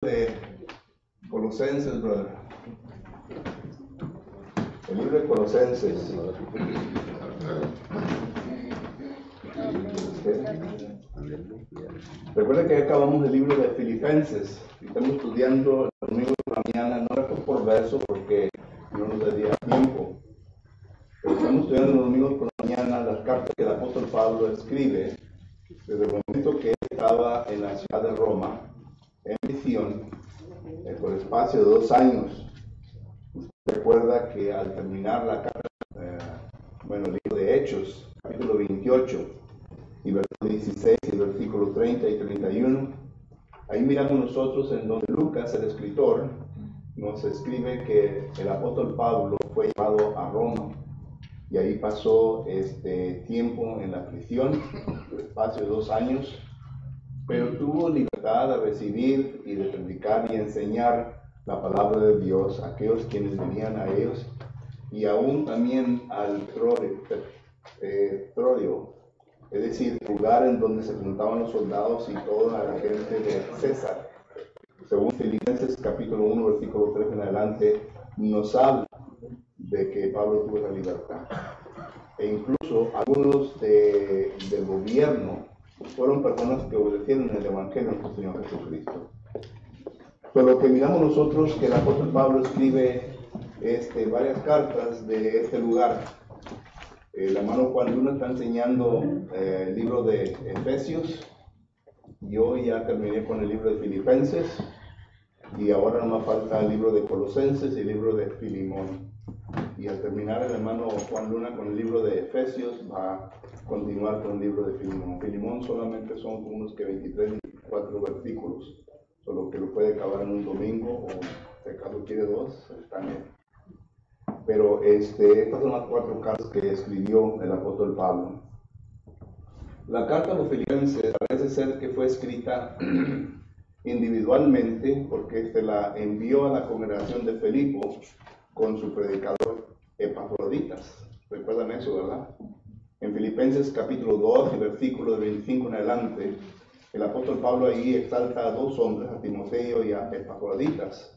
de Colosenses, brother. El libro de Colosenses. Recuerda que acabamos el libro de Filipenses y estamos estudiando el domingo por la mañana, no verso por verso porque no nos daría tiempo. Pero estamos estudiando el domingo por la mañana las cartas que el apóstol Pablo escribe desde el momento que él estaba en la ciudad de Roma, en misión, por espacio de 2 años. Usted recuerda que al terminar la carta, el libro de Hechos, capítulo 28, y versículo 16 y versículo 30 y 31, ahí miramos nosotros en donde Lucas, el escritor, nos escribe que el apóstol Pablo fue llevado a Roma y ahí pasó tiempo en la prisión, por espacio de 2 años, pero tuvo libertad de recibir y de predicar y enseñar la palabra de Dios a aquellos quienes venían a ellos, y aún también al Trorio, es decir, el lugar en donde se juntaban los soldados y toda la gente de César. Según Filipenses capítulo 1, versículo 3 en adelante, nos habla de que Pablo tuvo la libertad. E incluso algunos del gobierno fueron personas que obedecieron el Evangelio de nuestro Señor Jesucristo. Pero lo que miramos nosotros, que el apóstol Pablo escribe varias cartas de este lugar. El hermano Juan Luna está enseñando el libro de Efesios. Yo ya terminé con el libro de Filipenses y ahora no me falta el libro de Colosenses y el libro de Filimón. Y al terminar el hermano Juan Luna con el libro de Efesios, va a continuar con el libro de Filimón. Filimón solamente son unos 23, 24 versículos, solo que lo puede acabar en un domingo, o si acaso quiere 2, está bien. Pero estas son las 4 cartas que escribió el apóstol Pablo. La carta a los Filipenses parece ser que fue escrita individualmente, porque la envió a la congregación de Filipo con su predicador Epafroditas. ¿Recuerdan eso, verdad? En Filipenses capítulo 2 y versículo de 25 en adelante, el apóstol Pablo ahí exalta a 2 hombres, a Timoteo y a Epafroditas,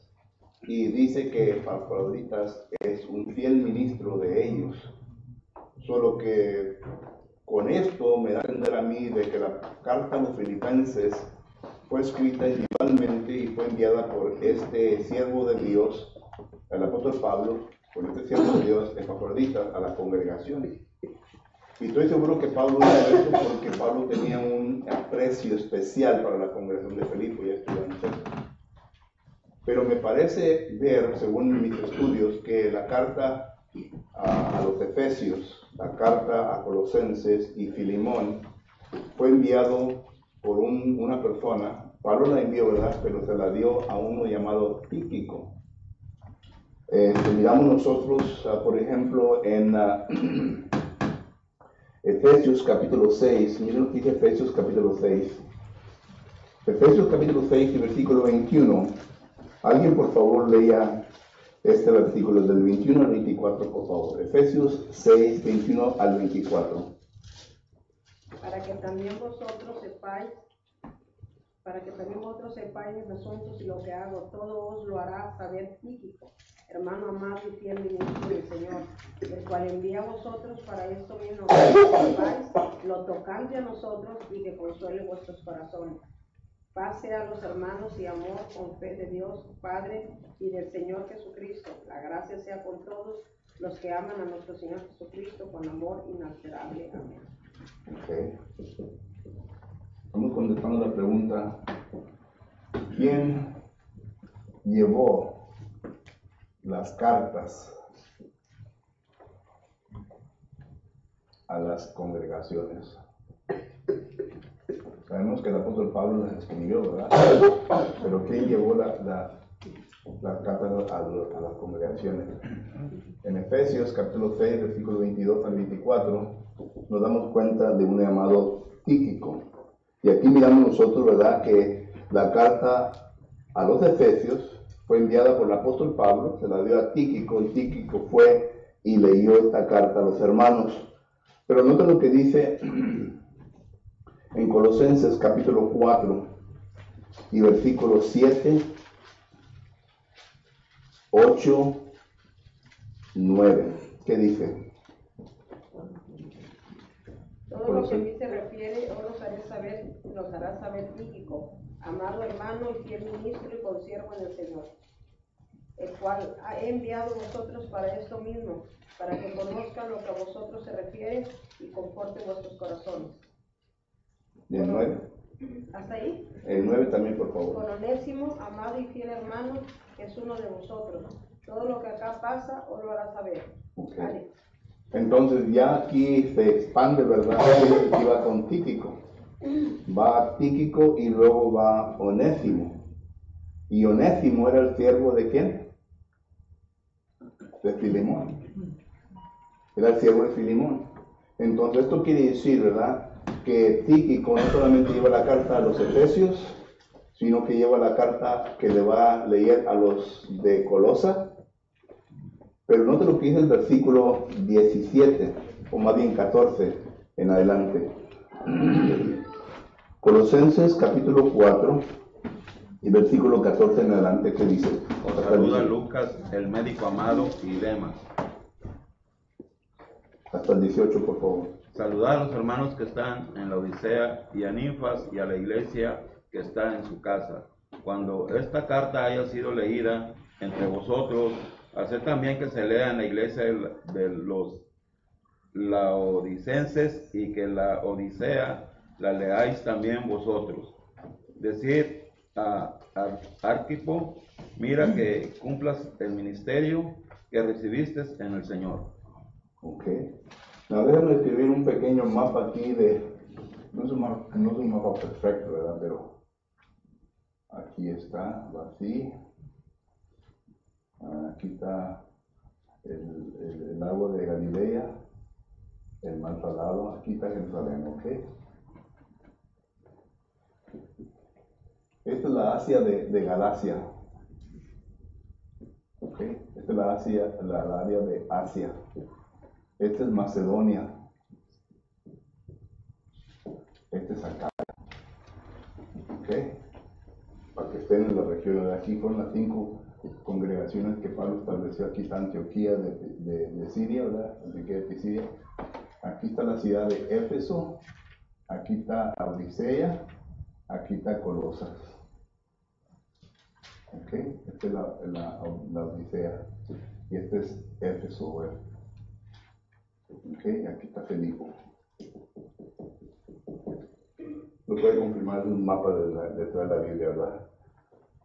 y dice que Epafroditas es un fiel ministro de ellos. Solo que con esto me da a entender a mí de que la carta a los Filipenses fue escrita individualmente y fue enviada por este siervo de Dios, el apóstol Pablo, por este siervo de Dios, Epafroditas, a la congregación. Y estoy seguro que Pablo hizo esto porque Pablo tenía un aprecio especial para la congregación de Filipo, ya estudiamos eso. Pero me parece ver, según mis estudios, que la carta a los Efesios, la carta a Colosenses y Filimón fue enviado por una persona. Pablo la envió, ¿verdad? Pero se la dio a uno llamado Tíquico. Miramos nosotros, por ejemplo, en Efesios capítulo 6, miren lo que dice Efesios capítulo 6. Efesios capítulo 6 y versículo 21. Alguien por favor lea este versículo del 21 al 24, por favor. Efesios 6, 21 al 24. Para que también vosotros sepáis mis asuntos y lo que hago, todo os lo hará saber Tíquico, hermano amado y fiel ministro del Señor, el cual envía a vosotros para esto mismo, que sepáis lo tocante a nosotros y que consuele vuestros corazones. Paz sea a los hermanos y amor con fe de Dios Padre y del Señor Jesucristo. La gracia sea con todos los que aman a nuestro Señor Jesucristo con amor inalterable. Amén. Okay. Vamos contestando la pregunta: ¿quién llevó las cartas a las congregaciones? Sabemos que el apóstol Pablo las escribió, ¿verdad? Pero ¿quién llevó las cartas a las congregaciones? En Efesios capítulo 6, versículo 22 al 24, nos damos cuenta de un llamado Tíquico. Y aquí miramos nosotros, ¿verdad?, que la carta a los Efesios fue enviada por el apóstol Pablo, se la dio a Tíquico, y Tíquico fue y leyó esta carta a los hermanos. Pero nota lo que dice en Colosenses capítulo 4 y versículos 7 8, 9. ¿Qué dice? Todo lo que a mí se refiere, os hará saber Tíquico, amado hermano y fiel ministro y consiervo en el Señor, el cual he enviado a vosotros para esto mismo, para que conozcan lo que a vosotros se refiere y conforte vuestros corazones. ¿Y el 9? ¿Hasta ahí? El 9 también, por favor. Con Onésimo, amado y fiel hermano, que es uno de vosotros. Todo lo que acá pasa, os lo hará saber. Okay. Vale. Entonces ya aquí se expande, ¿verdad? Y va con Tíquico. Va Tíquico y luego va Onésimo. ¿Y Onésimo era el siervo de quién? De Filemón. Era el siervo de Filemón. Entonces esto quiere decir, ¿verdad?, que Tíquico no solamente lleva la carta a los Efesios, sino que lleva la carta que le va a leer a los de Colosa. Pero note lo que dice el versículo 17, o más bien 14 en adelante. Colosenses capítulo 4 y versículo 14 en adelante, ¿qué dice? Os saluda Lucas, el médico amado, y Demas. Hasta el 18, por favor. Saludad a los hermanos que están en la Odisea y a Ninfas y a la iglesia que está en su casa. Cuando esta carta haya sido leída entre vosotros, haced también que se lea en la iglesia de los laodicenses y que la Odisea la leáis también vosotros. Decid a Arquipo, mira que cumplas el ministerio que recibiste en el Señor. Ok. Now, déjame escribir un pequeño mapa aquí no es un mapa perfecto, ¿verdad? Pero aquí está, va así. Aquí está el lago de Galilea, el mar Salado, aquí está Jerusalén, ¿ok? Esta es la Asia de Galacia, ¿ok? Esta es la área de Asia. Esta es Macedonia. Este es acá, ¿ok? Para que estén en la región de aquí con las 5 congregaciones que Pablo estableció. Aquí está Antioquía de Siria, ¿verdad? Antioquía de Pisidia. Aquí está la ciudad de Éfeso. Aquí está Odisea. Aquí está Colosas. ¿Ok? Esta es la Odisea. Y este es Éfeso, ¿verdad? ¿Ok? Aquí está Filipo. Lo puede confirmar en un mapa detrás de la Biblia, ¿verdad?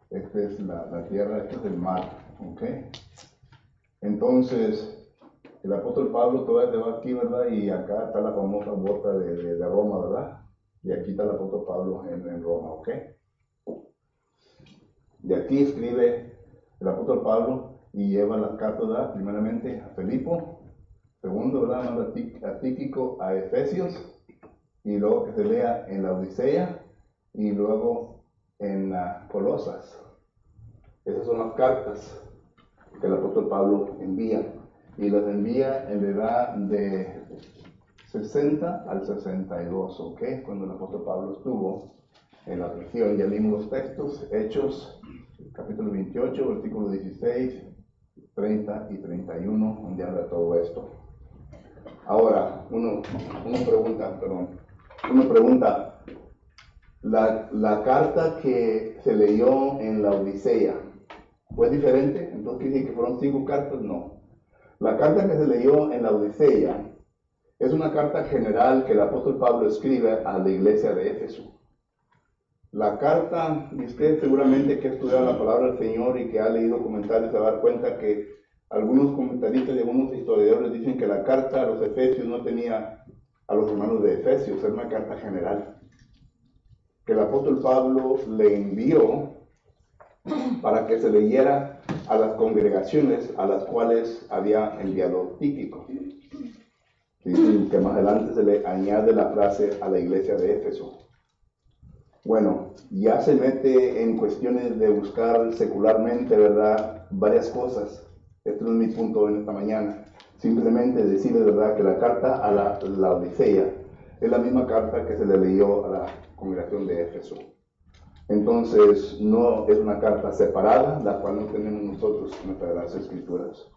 Esta es la tierra, este es el mar, ¿ok? Entonces, el apóstol Pablo todavía se va aquí, ¿verdad? Y acá está la famosa bota de Roma, ¿verdad? Y aquí está el apóstol Pablo en Roma, ¿ok? De aquí escribe el apóstol Pablo y lleva las cartas, ¿verdad? Primeramente a Filipo, segundo, ¿verdad? Manda a Tíquico a Efesios, y luego que se lea en la Odisea, y luego en Colosas. Esas son las cartas que el apóstol Pablo envía, y las envía en la edad de 60 al 62, ¿ok? Cuando el apóstol Pablo estuvo en la prisión. Ya vimos los textos, Hechos, capítulo 28, versículos 16, 30 y 31, donde habla todo esto. Ahora, uno pregunta, la carta que se leyó en la Odisea, ¿fue diferente? Entonces, ¿quiere decir que fueron 5 cartas? No. La carta que se leyó en la Odisea es una carta general que el apóstol Pablo escribe a la iglesia de Éfeso. La carta, y usted seguramente que ha estudiado la palabra del Señor y que ha leído comentarios se va a dar cuenta que algunos comentaristas y algunos historiadores dicen que la carta a los Efesios no tenía a los hermanos de Efesios, era una carta general que el apóstol Pablo le envió para que se leyera a las congregaciones a las cuales había enviado Tíquico. Sí, que más adelante se le añade la frase a la iglesia de Éfeso. Bueno, ya se mete en cuestiones de buscar secularmente, ¿verdad?, varias cosas. Este no es mi punto en esta mañana. Simplemente decirle, ¿verdad?, que la carta a la Odisea es la misma carta que se le leyó a la congregación de Éfeso. Entonces, no es una carta separada, la cual no tenemos nosotros en nuestras Escrituras.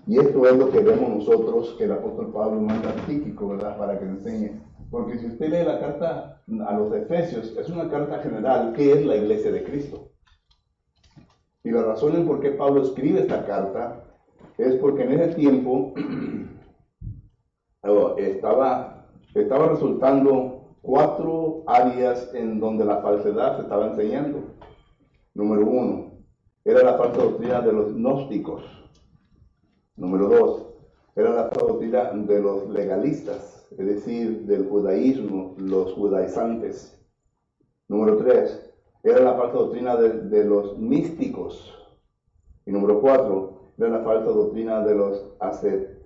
Y esto es lo que vemos nosotros que el apóstol Pablo manda a Tíquico, ¿verdad? Para que enseñe. Porque si usted lee la carta a los Efesios, es una carta general que es la iglesia de Cristo. Y la razón en por qué Pablo escribe esta carta es porque en ese tiempo estaba resultando 4 áreas en donde la falsedad se estaba enseñando. Número 1, era la falsa doctrina de los gnósticos. Número 2, era la falsa doctrina de los legalistas, es decir, del judaísmo, los judaizantes. Número 3, era la falsa doctrina de los místicos. Y número 4, era la falsa doctrina de los ascetismos.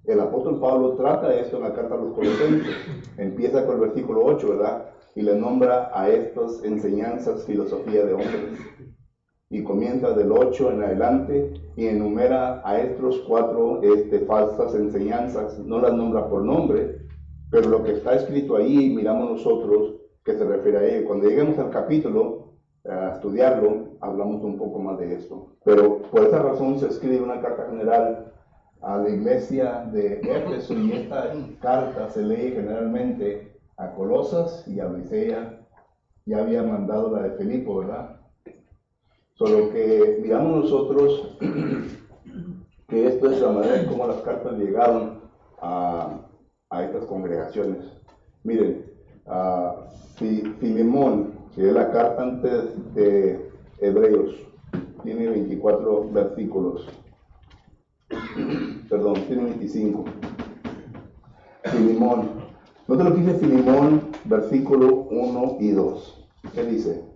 El apóstol Pablo trata esto en la carta a los Colosenses. Empieza con el versículo 8, ¿verdad? Y le nombra a estas enseñanzas filosofía de hombres. Y comienza del 8 en adelante y enumera a estos 4 falsas enseñanzas. No las nombra por nombre, pero lo que está escrito ahí, miramos nosotros que se refiere a ello. Cuando lleguemos al capítulo, a estudiarlo, hablamos un poco más de esto. Pero por esa razón se escribe una carta general a la iglesia de Éfeso, y esta carta se lee generalmente a Colosas y a Licea. Ya había mandado la de Filipo, ¿verdad? Solo que miramos nosotros que esto es la manera en cómo las cartas llegaron a estas congregaciones. Miren, Filemón, que es la carta antes de Hebreos, tiene 24 versículos. Perdón, tiene 25. Filemón. Nota lo que dice Filemón, versículo 1 y 2. ¿Qué dice?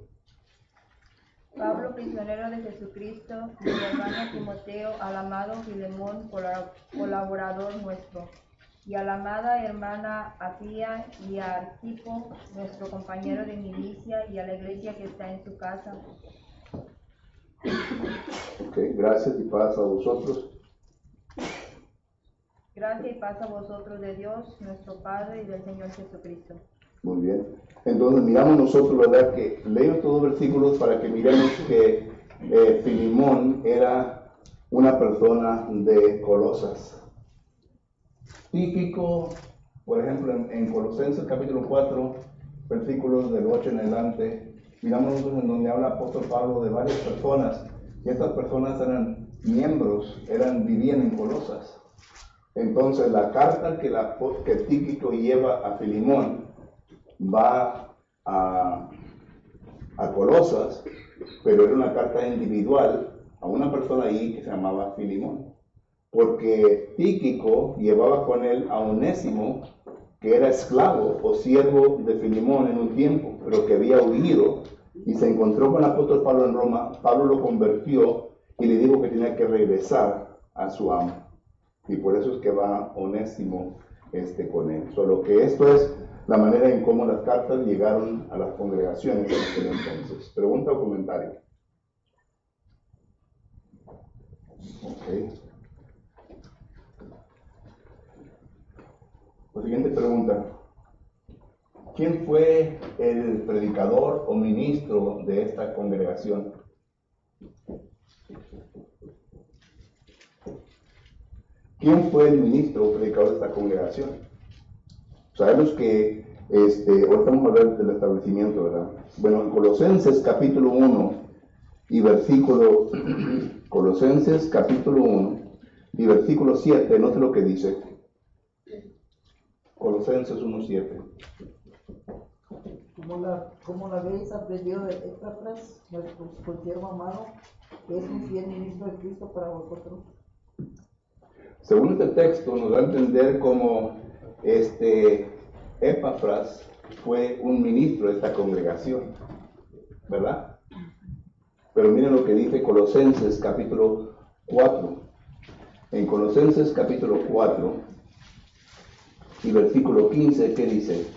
Pablo, prisionero de Jesucristo, mi hermano Timoteo, al amado Filemón, colaborador nuestro, y a la amada hermana Apía y a Arquipo, nuestro compañero de milicia, y a la iglesia que está en su casa. Ok, gracias y paz a vosotros. Gracia y paz a vosotros de Dios, nuestro Padre, y del Señor Jesucristo. Muy bien. Entonces miramos nosotros, ¿verdad? Que leo estos 2 versículos para que miremos que Filemón era una persona de Colosas. Tíquico, por ejemplo, en Colosenses capítulo 4, versículos del 8 en adelante, miramos nosotros en donde habla el apóstol Pablo de varias personas, y estas personas eran miembros, vivían en Colosas. Entonces la carta que Tíquico lleva a Filemón va a Colosas, pero era una carta individual a una persona ahí que se llamaba Filemón, porque Tíquico llevaba con él a Onésimo, que era esclavo o siervo de Filemón en un tiempo, pero que había huido y se encontró con el apóstol Pablo en Roma. Pablo lo convirtió y le dijo que tenía que regresar a su amo, y por eso es que va Onésimo con él. Solo que esto es la manera en cómo las cartas llegaron a las congregaciones en aquel entonces. ¿Pregunta o comentario? Ok. La siguiente pregunta. ¿Quién fue el predicador o ministro de esta congregación? ¿Quién fue el ministro o predicador de esta congregación? Sabemos que, ahorita vamos a hablar del establecimiento, ¿verdad? Bueno, en Colosenses capítulo 1 y versículo, Colosenses capítulo 1 y versículo 7, note lo que dice. Colosenses 1:7. Como la habéis aprendido de Epafras, nuestro consiervo amado, que es un fiel ministro de Cristo para vosotros. Según este texto, nos da a entender cómo Epafras fue un ministro de esta congregación, ¿verdad? Pero miren lo que dice Colosenses capítulo 4. En Colosenses capítulo 4 y versículo 15, ¿qué dice?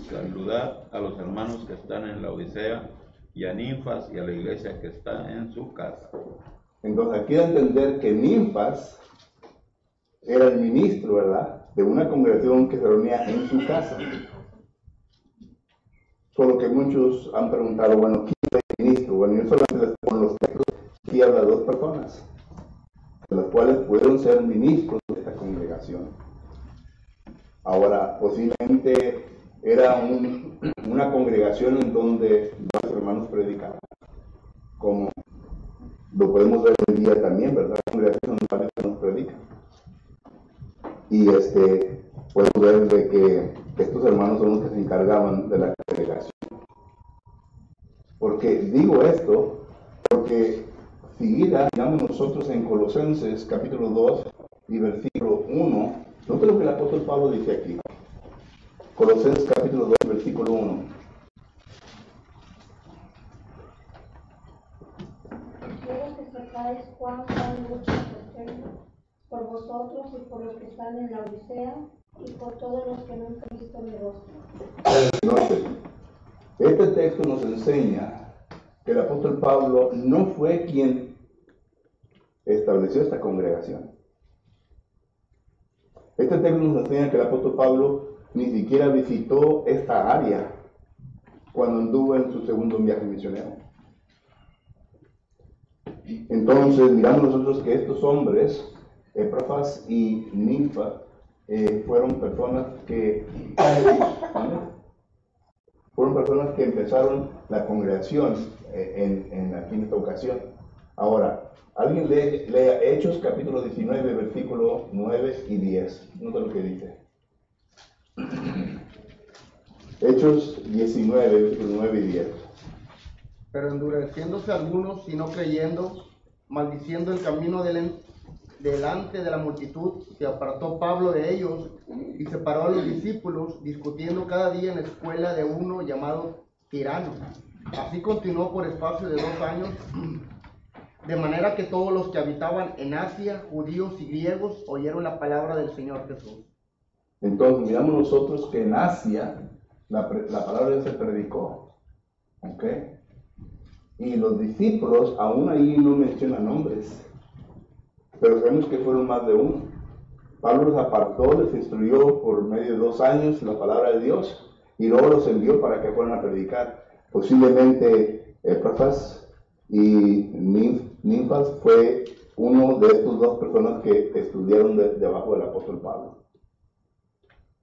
Saludad a los hermanos que están en la Odisea y a Ninfas y a la iglesia que está en su casa. Entonces aquí da a entender que Ninfas era el ministro, ¿verdad?, de una congregación que se reunía en su casa. Solo que muchos han preguntado, bueno, ¿quién es el ministro? Bueno, yo solamente les pongo los textos. Aquí habla de dos personas, de las cuales pudieron ser ministros de esta congregación. Ahora, posiblemente era una congregación en donde varios hermanos predicaban, como lo podemos ver hoy día también, ¿verdad? Congregación donde varios hermanos predican. Y podemos ver de que estos hermanos son los que se encargaban de la congregación. Porque digo esto, porque si miramos nosotros en Colosenses capítulo 2 y versículo 1, note lo que el apóstol Pablo dice aquí. Colosenses capítulo 2, versículo 1. Quiero que sepáis cuán gran lucha tengo por vosotros y por los que están en la Odisea y por todos los que nunca han visto mi rostro. Note, este texto nos enseña que el apóstol Pablo no fue quien estableció esta congregación. Este texto nos enseña que el apóstol Pablo ni siquiera visitó esta área cuando anduvo en su segundo viaje misionero. Entonces miramos nosotros que estos hombres, Epafras y Ninfa, fueron personas que empezaron la congregación aquí en esta ocasión. Ahora, alguien lea Hechos capítulo 19, versículo 9 y 10. Nota lo que dice. Hechos 19, versículo 9 y 10. Pero endureciéndose algunos y no creyendo, maldiciendo el camino delante de la multitud, se apartó Pablo de ellos y separó a los discípulos, discutiendo cada día en la escuela de uno llamado Tirano. Así continuó por espacio de 2 años, de manera que todos los que habitaban en Asia, judíos y griegos, oyeron la palabra del Señor Jesús. Entonces miramos nosotros que en Asia la palabra de Dios se predicó. ¿Ok? Y los discípulos, aún ahí no mencionan nombres, pero sabemos que fueron más de uno. Pablo los apartó, les instruyó por medio de 2 años la palabra de Dios y luego los envió para que fueran a predicar. Posiblemente Epafras y Ninfas fue uno de estos 2 personas que estudiaron debajo del apóstol Pablo.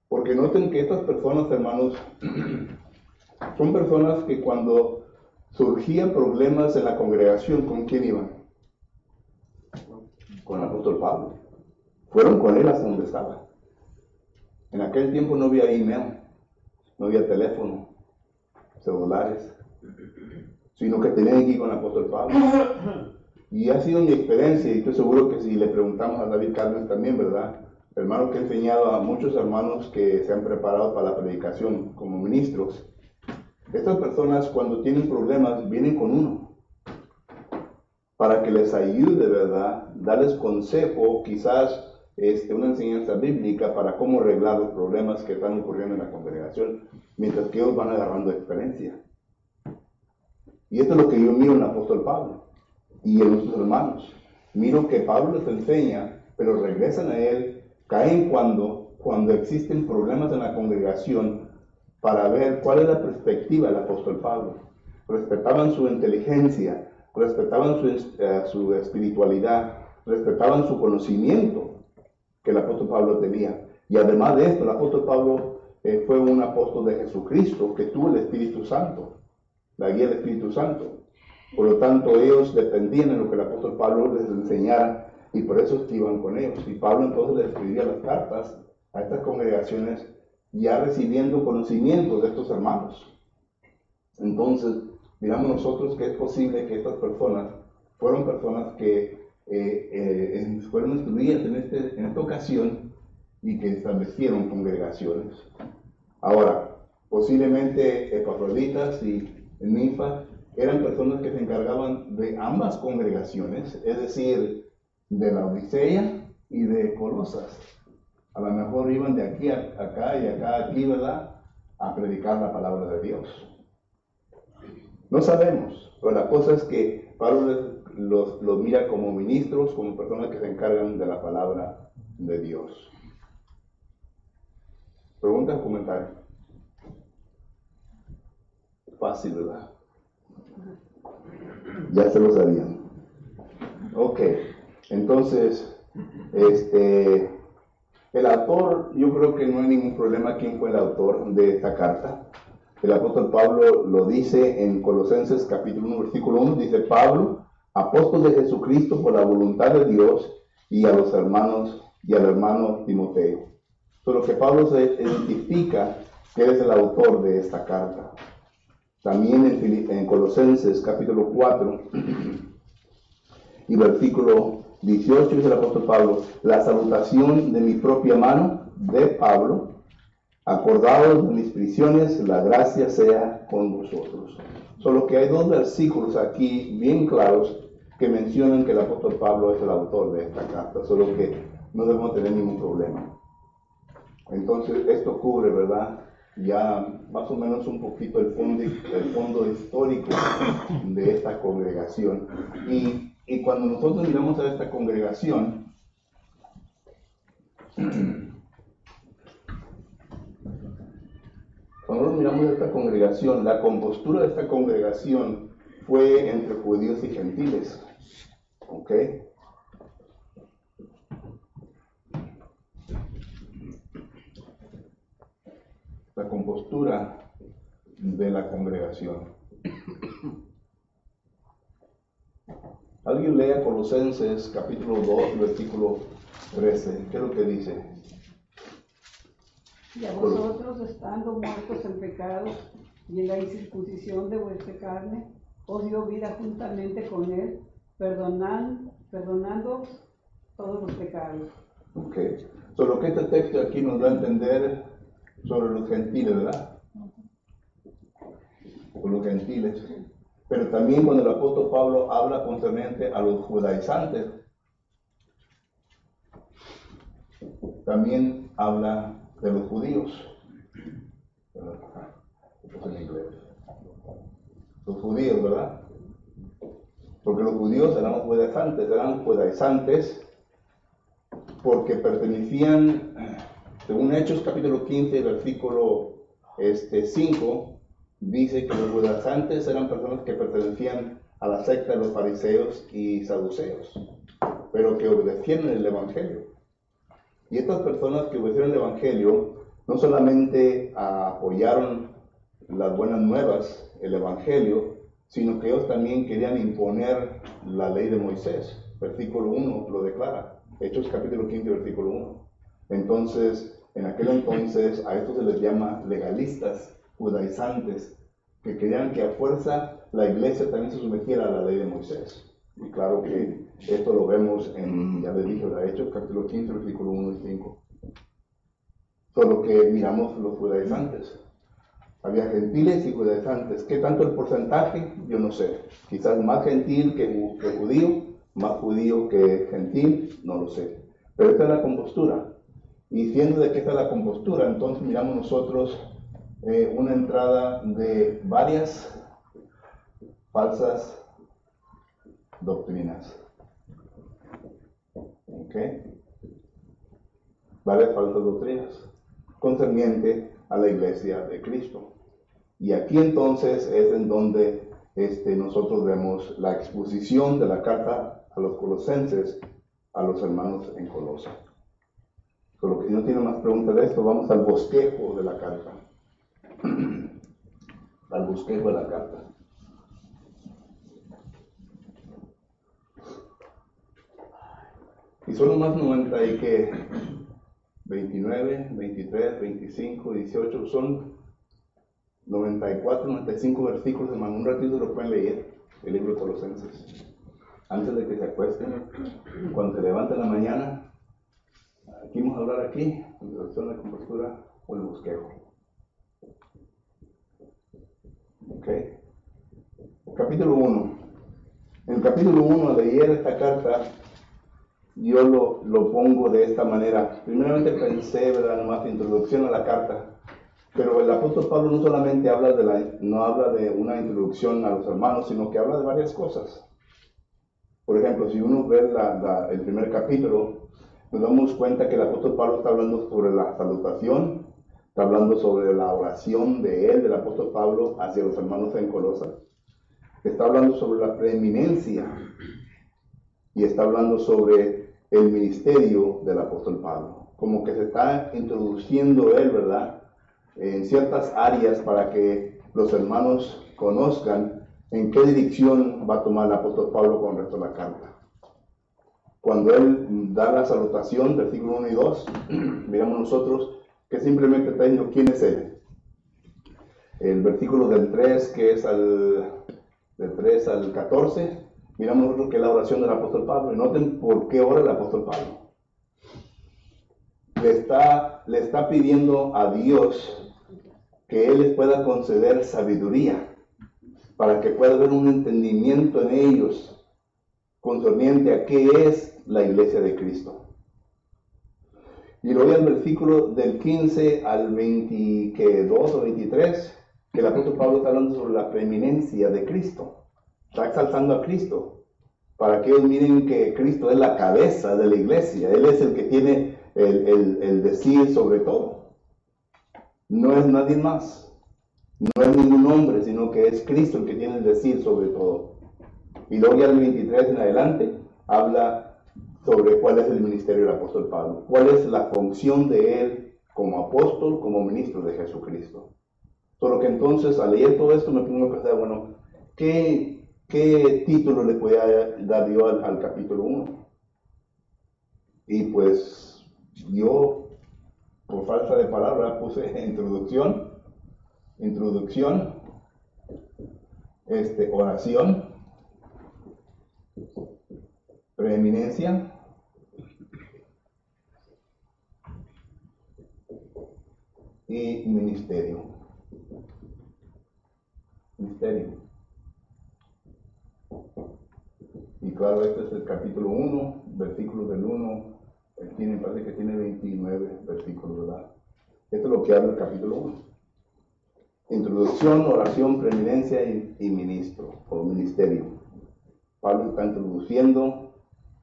Porque noten que estas personas, hermanos, son personas que cuando surgían problemas en la congregación, ¿con quién iban? Con el apóstol Pablo. Fueron con él hasta donde estaba. En aquel tiempo no había email, no había teléfono, celulares, sino que tenían que ir con el apóstol Pablo. Y ha sido mi experiencia, y estoy seguro que si le preguntamos a David Carmen también, ¿verdad? Hermano que ha enseñado a muchos hermanos que se han preparado para la predicación como ministros. Estas personas cuando tienen problemas vienen con uno para que les ayude, ¿verdad? Darles consejo, quizás una enseñanza bíblica para cómo arreglar los problemas que están ocurriendo en la congregación, mientras que ellos van agarrando experiencia. Y esto es lo que yo miro en el apóstol Pablo y en nuestros hermanos. Miro que Pablo les enseña, pero regresan a él, caen cuando existen problemas en la congregación para ver cuál es la perspectiva del apóstol Pablo. Respetaban su inteligencia, respetaban su espiritualidad, respetaban su conocimiento que el apóstol Pablo tenía. Y además de esto, el apóstol Pablo fue un apóstol de Jesucristo que tuvo el Espíritu Santo, la guía del Espíritu Santo. Por lo tanto, ellos dependían de lo que el apóstol Pablo les enseñara y por eso iban con ellos. Y Pablo entonces les escribía las cartas a estas congregaciones ya recibiendo conocimiento de estos hermanos. Entonces, miramos nosotros que es posible que estas personas fueron personas que fueron instruidas en esta ocasión y que establecieron congregaciones. Ahora, posiblemente Epafroditas y Ninfa eran personas que se encargaban de ambas congregaciones, es decir, de la Odisea y de Colosas. A lo mejor iban de aquí a acá y acá a aquí, ¿verdad?, a predicar la palabra de Dios. No sabemos, pero la cosa es que Pablo los mira como ministros, como personas que se encargan de la palabra de Dios. ¿Preguntas o comentarios? Fácil, ¿verdad? Ya se lo sabían. Ok, entonces, el autor, yo creo que no hay ningún problema quién fue el autor de esta carta. El apóstol Pablo lo dice en Colosenses capítulo 1, versículo 1, dice: Pablo, apóstol de Jesucristo por la voluntad de Dios, y a los hermanos y al hermano Timoteo. Solo que Pablo se identifica que es el autor de esta carta. También en Colosenses capítulo 4 y versículo 18 dice el apóstol Pablo: la salutación de mi propia mano, de Pablo, acordaos de mis prisiones, la gracia sea con vosotros. Solo que hay dos versículos aquí bien claros que mencionan que el apóstol Pablo es el autor de esta carta, solo que no debemos tener ningún problema. Entonces esto cubre, ¿verdad?, ya más o menos un poquito el fondo histórico de esta congregación. Y cuando nosotros miramos a esta congregación, la compostura de esta congregación fue entre judíos y gentiles. ¿Ok? La compostura de la congregación. Alguien lea Colosenses capítulo 2, versículo 13. ¿Qué es lo que dice? Y a vosotros, estando muertos en pecados y en la incircuncisión de vuestra carne, os dio vida juntamente con él, perdonando todos los pecados. Ok. Lo que este texto aquí nos da a entender sobre los gentiles, ¿verdad? Con los gentiles. Pero también cuando el apóstol Pablo habla concerniente a los judaizantes, también habla de los judíos. Los judíos, ¿verdad? Porque los judíos eran judaizantes porque pertenecían, según Hechos capítulo 15, versículo 5, dice que los judaizantes eran personas que pertenecían a la secta de los fariseos y saduceos, pero que obedecieron el evangelio. Y estas personas que obedecieron el evangelio no solamente apoyaron las buenas nuevas, el evangelio, sino que ellos también querían imponer la ley de Moisés. Versículo 1 lo declara. Hechos capítulo 15, versículo 1. Entonces, en aquel entonces, a estos se les llama legalistas, judaizantes, que querían que a fuerza la iglesia también se sometiera a la ley de Moisés. Y claro que esto lo vemos en, ya les dije, Hechos capítulo 15, versículo 1 y 5. Solo que miramos los judaizantes. Había gentiles y judaizantes. ¿Qué tanto el porcentaje? Yo no sé. Quizás más gentil que judío, más judío que gentil, no lo sé. Pero esta es la compostura. Y siendo de que esta es la compostura, entonces miramos nosotros una entrada de varias falsas doctrinas. ¿Ok? Varias falsas doctrinas concerniente a la iglesia de Cristo. Y aquí entonces es en donde nosotros vemos la exposición de la carta a los colosenses a los hermanos en Colosa. Por lo que si no tiene más preguntas de esto, vamos al bosquejo de la carta. Al bosquejo de la carta. Y son nomás 90 y que 29, 23, 25, 18, son 94, 95 versículos, hermano. Un ratito lo pueden leer, el libro de Colosenses. Antes de que se acuesten, cuando se levanten en la mañana, aquí vamos a hablar aquí, en relación a la compostura o el bosquejo. Ok. Capítulo 1. En el capítulo 1, al leer esta carta, yo lo pongo de esta manera. Primeramente pensé, ¿verdad?, nomás introducción a la carta. Pero el apóstol Pablo no solamente no habla de una introducción a los hermanos, sino que habla de varias cosas. Por ejemplo, si uno ve el primer capítulo, nos damos cuenta que el apóstol Pablo está hablando sobre la salutación, Está hablando sobre la oración de él, del apóstol Pablo, hacia los hermanos en Colosas. Está hablando sobre la preeminencia y está hablando sobre el ministerio del apóstol Pablo. Como que se está introduciendo él, ¿verdad?, en ciertas áreas para que los hermanos conozcan en qué dirección va a tomar el apóstol Pablo con respecto a la carta. Cuando él da la salutación, versículo 1 y 2, miramos nosotros que simplemente está diciendo quién es él. El versículo del 3, que es del 3 al 14, miramos nosotros que es la oración del apóstol Pablo. Y noten por qué ora el apóstol Pablo. Le está pidiendo a Dios que Él les pueda conceder sabiduría para que pueda haber un entendimiento en ellos concerniente a qué es la iglesia de Cristo. Y luego el versículo del 15 al 22 o 23, que el apóstol Pablo está hablando sobre la preeminencia de Cristo. Está exaltando a Cristo para que ellos miren que Cristo es la cabeza de la iglesia. Él es el que tiene el decir sobre todo. No es nadie más, no es ningún hombre, sino que es Cristo el que tiene el decir sobre todo. Y luego ya el 23 en adelante habla sobre cuál es el ministerio del apóstol Pablo, cuál es la función de él como apóstol, como ministro de Jesucristo. Solo que entonces al leer todo esto me pongo a pensar, bueno, ¿qué título le podía dar yo al capítulo 1? Y pues yo, por falta de palabra, puse introducción, oración, preeminencia, y ministerio. Y claro, este es el capítulo 1, versículos del 1, me parece que tiene 29 versículos, ¿verdad? Esto es lo que habla el capítulo 1. Introducción, oración, preeminencia y ministro, o ministerio. Pablo está introduciendo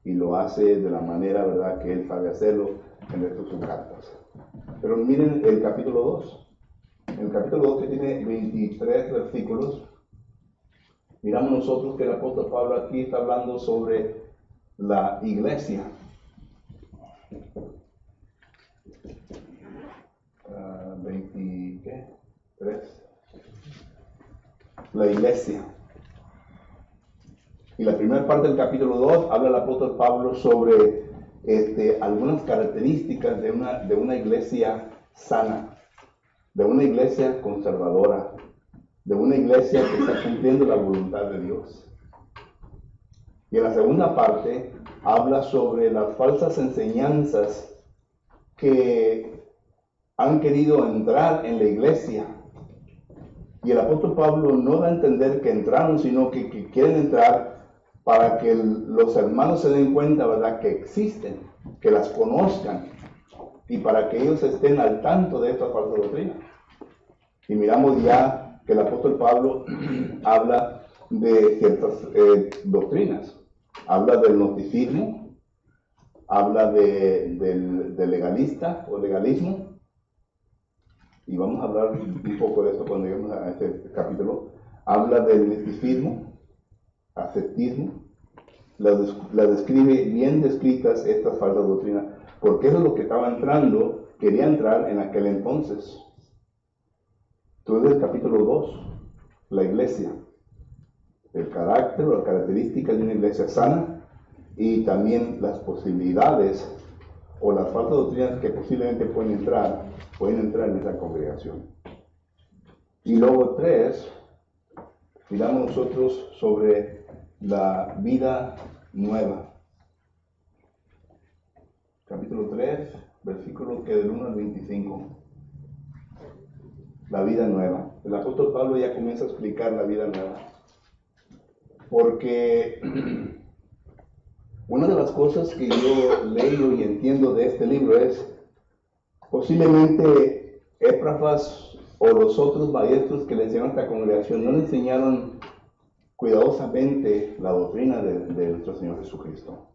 y lo hace de la manera, ¿verdad?, que él sabe hacerlo en estas sus cartas. Pero miren el capítulo 2. En el capítulo 2, que tiene 23 versículos, miramos nosotros que el apóstol Pablo aquí está hablando sobre la iglesia. 23. La iglesia. Y la primera parte del capítulo 2 habla el apóstol Pablo sobre algunas características de una iglesia sana, de una iglesia conservadora, de una iglesia que está cumpliendo la voluntad de Dios. Y en la segunda parte habla sobre las falsas enseñanzas que han querido entrar en la iglesia. Y el apóstol Pablo no da a entender que entraron, sino que quieren entrar para que los hermanos se den cuenta, ¿verdad?, que existen, que las conozcan, y para que ellos estén al tanto de esta falsa doctrina. Y miramos ya que el apóstol Pablo habla de ciertas doctrinas. Habla del gnosticismo, habla del legalista o legalismo, y vamos a hablar un poco de esto cuando lleguemos a este capítulo. Habla del misticismo, ascetismo, la describe bien descritas estas falsas doctrinas, porque eso es lo que quería entrar en aquel entonces. Entonces, el capítulo 2, la iglesia, el carácter o las características de una iglesia sana, y también las posibilidades o las falsas doctrinas que posiblemente pueden entrar en esa congregación. Y luego 3, miramos nosotros sobre la vida nueva. Capítulo 3, versículo que del 1 al 25. La vida nueva. El apóstol Pablo ya comienza a explicar la vida nueva. Porque una de las cosas que yo leo y entiendo de este libro es, posiblemente Epafras o los otros maestros que le enseñaron a esta congregación no le enseñaron cuidadosamente la doctrina de nuestro Señor Jesucristo.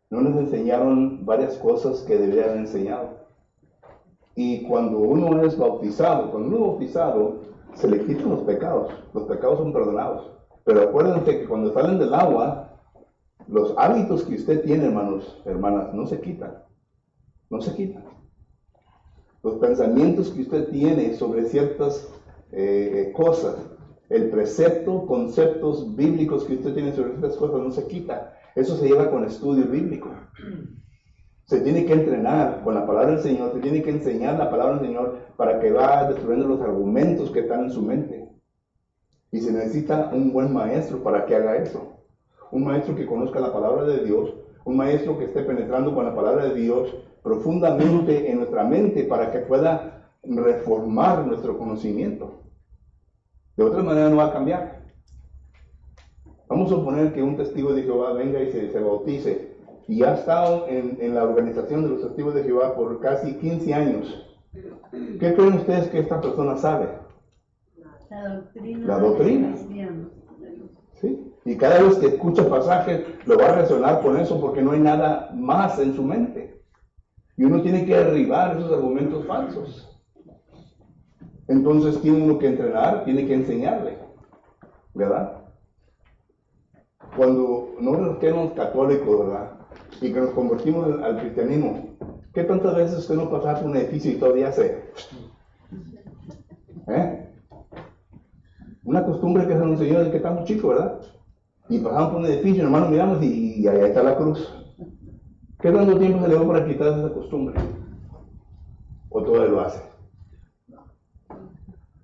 No les enseñaron varias cosas que deberían haber enseñado. Y cuando uno es bautizado, se le quitan los pecados son perdonados. Pero acuérdense que cuando salen del agua, los hábitos que usted tiene, hermanos, hermanas, no se quitan. Los pensamientos que usted tiene sobre ciertas cosas, el precepto, conceptos bíblicos que usted tiene sobre estas cosas no se quita. Eso se lleva con estudio bíblico. Se tiene que entrenar con la palabra del Señor, se tiene que enseñar la palabra del Señor para que va destruyendo los argumentos que están en su mente. Y se necesita un buen maestro para que haga eso. Un maestro que conozca la palabra de Dios, un maestro que esté penetrando con la palabra de Dios profundamente en nuestra mente para que pueda reformar nuestro conocimiento. De otra manera no va a cambiar. Vamos a suponer que un testigo de Jehová venga y se bautice y ha estado en la organización de los testigos de Jehová por casi 15 años. ¿Qué creen ustedes que esta persona sabe? La doctrina. ¿Sí? Y cada vez que escucha pasajes lo va a resonar con eso porque no hay nada más en su mente. Y uno tiene que derribar esos argumentos falsos. Entonces tiene uno que entrenar, tiene que enseñarle, ¿verdad? Cuando nosotros que éramos católicos, ¿verdad? Y que nos convertimos al cristianismo, ¿qué tantas veces usted no pasaba por un edificio y todavía hace? Una costumbre que se nos enseñó desde que estamos chicos, ¿verdad? Y pasamos por un edificio, hermano, miramos y ahí está la cruz. ¿Qué tanto tiempo se le va para quitar esa costumbre? ¿O todavía lo hace?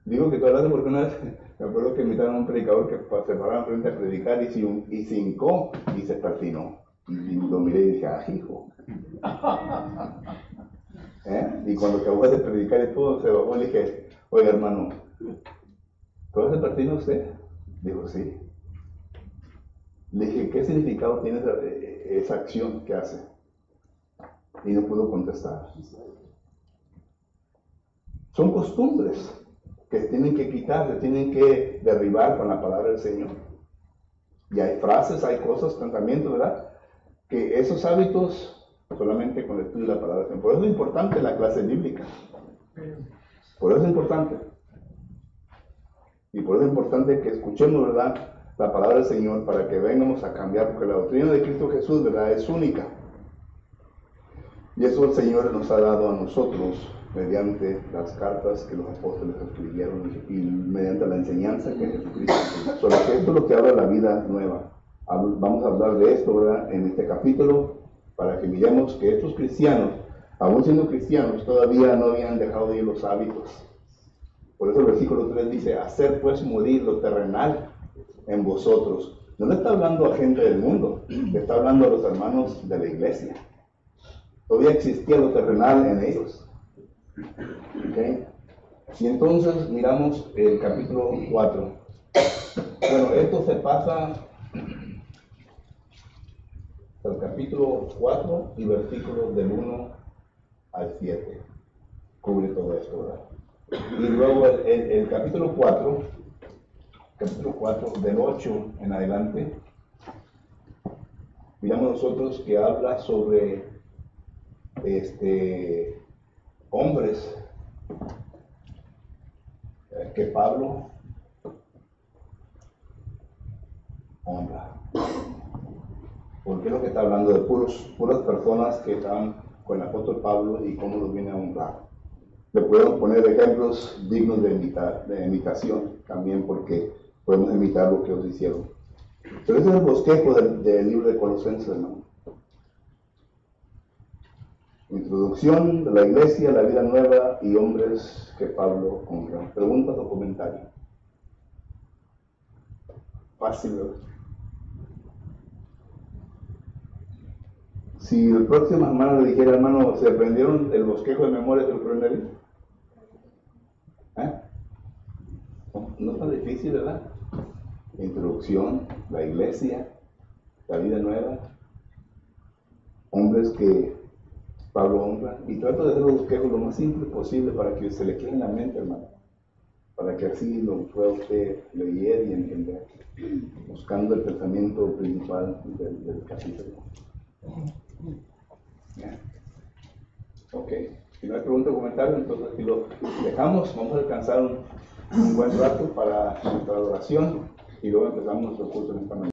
Digo que todavía lo hace porque una vez me acuerdo que invitaron a un predicador que se paraba frente a predicar y se hincó y se persinó. Y lo miré y dije, hijo. Y cuando acabó de predicar y todo, se bajó y le dije, oiga, hermano, ¿todavía se persina usted? Dijo, sí. Le dije, ¿qué significado tiene esa acción que hace? Y no pudo contestar. Son costumbres que se tienen que quitar, se tienen que derribar con la palabra del Señor. Y hay frases, hay cosas, pensamientos, ¿verdad? Que esos hábitos solamente con el estudio de la palabra del Señor. Por eso es importante la clase bíblica. Por eso es importante. Y por eso es importante que escuchemos, ¿verdad?, la palabra del Señor para que vengamos a cambiar, porque la doctrina de Cristo Jesús, ¿verdad?, es única. Y eso el Señor nos ha dado a nosotros mediante las cartas que los apóstoles escribieron y mediante la enseñanza que Jesucristo hizo. Solo que esto es lo que habla la vida nueva. Vamos a hablar de esto, ¿verdad?, en este capítulo, para que miremos que estos cristianos, aún siendo cristianos, todavía no habían dejado de ir los hábitos. Por eso el versículo 3 dice, hacer pues morir lo terrenal en vosotros. No le está hablando a gente del mundo, le está hablando a los hermanos de la iglesia. Todavía existía lo terrenal en ellos. ¿Okay? Y entonces miramos el capítulo 4. Bueno, esto se pasa al capítulo 4 y versículos del 1 al 7. Cubre todo esto, ¿verdad? Y luego el capítulo 4, del 8 en adelante, miramos nosotros que habla sobre hombres que Pablo honra. Porque es lo que está hablando de puras personas que están con el apóstol Pablo y cómo los viene a honrar. Le podemos poner ejemplos dignos de imitación también, porque podemos imitar lo que ellos hicieron. Pero ese es el bosquejo del libro de Colosenses, ¿no? Introducción de la iglesia, la vida nueva y hombres que Pablo honra. ¿Preguntas o comentarios? Fácil, ¿verdad? Si el próximo hermano le dijera, hermano, ¿se aprendieron el bosquejo de memoria? ¿Se lo aprendería? No es tan difícil, ¿verdad? Introducción, la iglesia, la vida nueva, hombres que Pablo honra, y trato de hacer los bosquejos lo más simple posible para que se le quede en la mente, hermano, para que así lo pueda usted leer y entender, buscando el pensamiento principal del capítulo. Ok. Si no hay pregunta o comentario, entonces aquí lo dejamos. Vamos a descansar un buen rato para nuestra adoración y luego empezamos nuestro culto en esta mañana.